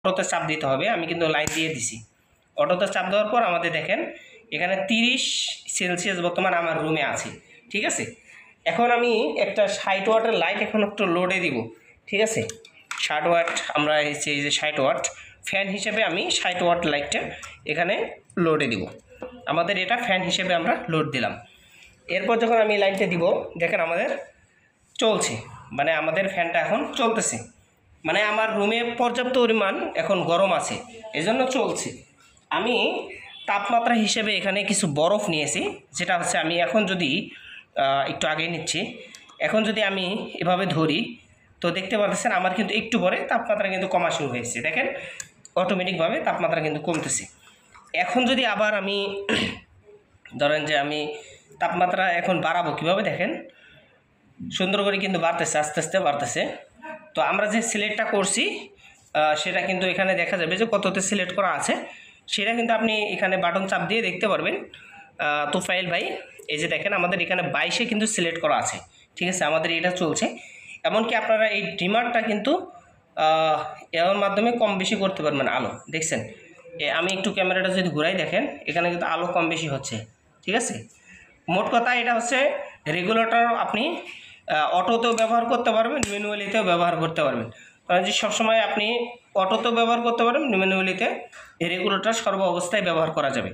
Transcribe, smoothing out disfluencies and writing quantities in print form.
অটোতে চাপ দিতে হবে। আমি কিন্তু লাইন দিয়ে দিছি। অটোতে চাপ দেওয়ার পর আমাদের দেখেন এখানে 30 সেলসিয়াস বর্তমান আমার রুমে আছে, ঠিক আছে। এখন আমি একটা 60 ওয়াটের লাইট এখন একটু লোডে দিব, ঠিক আছে। 60 ওয়াট আমরা এই যে 60 ওয়াট ফ্যান হিসেবে আমি 60 ওয়াট লাইটটা এখানে লোডে দিব। আমাদের এটা ফ্যান হিসেবে আমরা লোড দিলাম। এরপর যখন আমি লাইটটা দিব দেখেন আমাদের চলছে, মানে আমাদের ফ্যানটা এখন চলতেছে, মানে আমার রুমে পর্যাপ্ত পরিমাণ এখন গরম আছে, এজন্য চলছে। আমি তাপমাত্রা হিসেবে এখানে কিছু বরফ নিয়েছি, যেটা হচ্ছে আমি এখন যদি একটু আগে নিচ্ছি, এখন যদি আমি এভাবে ধরি তো দেখতে পাচ্ছেন আমার কিন্তু একটু পরে তাপমাত্রা কিন্তু কমা শুরু হয়েছে। দেখেন অটোমেটিকভাবে তাপমাত্রা কিন্তু কমতেছে। এখন যদি আবার আমি ধরেন যে আমি তাপমাত্রা এখন বাড়াবো কীভাবে, দেখেন সুন্দর করে কিন্তু বাড়তেছে, আস্তে আস্তে বাড়তেছে। তো আমরা যে সিলেক্টটা করছি সেটা কিন্তু এখানে দেখা যাবে যে কততে সিলেক্ট করা আছে, সেটা কিন্তু আপনি এখানে বাটন চাপ দিয়ে দেখতে পারবেন। তোফাইল ভাই এই যে দেখেন আমাদের এখানে 22-এ কিন্তু সিলেক্ট করা আছে, ঠিক আছে। আমাদের এটা চলছে। এমনকি আপনারা এই ডিমারটা কিন্তু এর মাধ্যমে কম বেশি করতে পারবেন আলো, দেখছেন। আমি একটু ক্যামেরাটা যদি ঘুরাই দেখেন এখানে কিন্তু আলো কম বেশি হচ্ছে, ঠিক আছে। মোট কথা এটা হচ্ছে রেগুলেটর আপনি অটোতেও ব্যবহার করতে পারবেন, ম্যানুয়ালিতেও ব্যবহার করতে পারবেন। কারণ যে সবসময় আপনি অটোতেও ব্যবহার করতে পারবেন, ম্যানুয়ালিতে এই রেগুলেটর সর্ব অবস্থায় ব্যবহার করা যাবে।